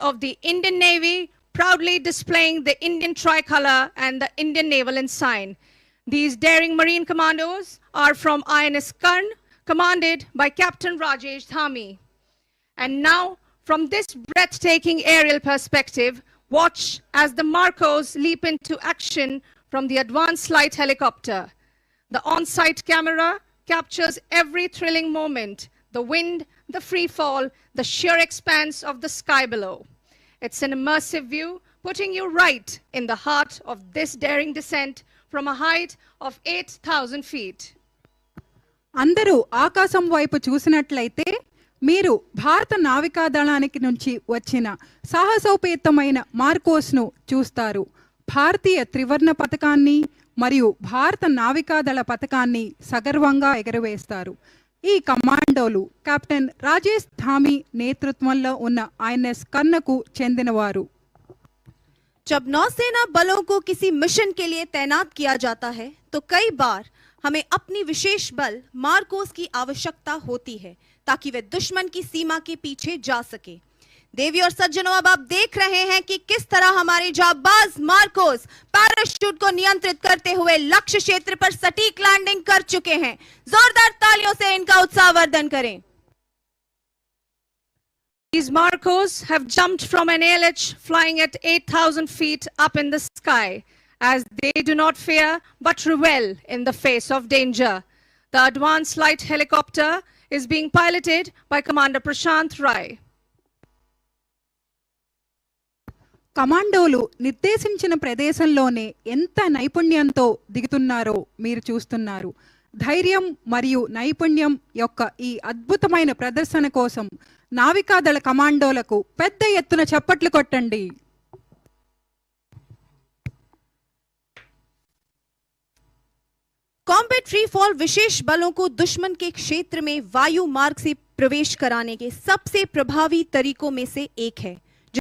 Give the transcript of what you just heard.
of the Indian Navy, proudly displaying the Indian tricolor and the Indian naval ensign. These daring Marine commandos are from INS Karn, commanded by Captain Rajesh Dhami. And now, from this breathtaking aerial perspective, watch as the Marcos leap into action from the advanced light helicopter. The on-site camera captures every thrilling moment, the wind, the free fall, the sheer expanse of the sky below. It's an immersive view, putting you right in the heart of this daring descent from a height of 8,000 feet. అందరూ ఆకాశం వైపు చూసినట్లయితే మీరు భారత నావికా దళానికి నుంచి వచ్చిన సాహసోపేతమైన మార్కోస్ను చూస్తారు. భారతీయ త్రివర్ణ పతాకాన్ని మరియు భారత నావికాదళ పతాకాన్ని సగర్వంగా ఎగరవేస్తారు. ఈ కమాండోలు కెప్టెన్ రాజేష్ ధామి నేతృత్వంలో ఉన్న ఐఎన్ఎస్ కర్ణకు చెందినవారు. जब नौसेना बलों को किसी मिशन के लिए तैनात किया जाता है तो कई बार हमें अपनी विशेष बल मार्कोस की आवश्यकता होती है ताकि वे दुश्मन की सीमा के पीछे जा सके. देवी और सज्जनों, अब आप देख रहे हैं कि किस तरह हमारे जाबाज मार्कोस पैराशूट को नियंत्रित करते हुए लक्ष्य क्षेत्र पर सटीक लैंडिंग कर चुके हैं. जोरदार तालियों से इनका उत्साहवर्धन करें. These Marcos have jumped from an ALH flying at 8,000 feet up in the sky, as they do not fear but revel in the face of danger. The advanced light helicopter is being piloted by Commander Prashant Rai. కమాండోలు నిర్దేశించిన ప్రదేశంలోనే ఎంత నైపుణ్యంతో దిగుతున్నారో మీరు చూస్తున్నారు. ధైర్యం మరియు నైపుణ్యం యొక్క ఈ అద్భుతమైన ప్రదర్శన కోసం నావికాదళ కమాండోలకు పెద్ద ఎత్తున చప్పట్లు కొట్టండి. कॉम्बैट फ्री फॉल विशेष बलों को दुश्मन के क्षेत्र में वायु मार्ग से प्रवेश कराने के सबसे प्रभावी तरीकों में से एक है.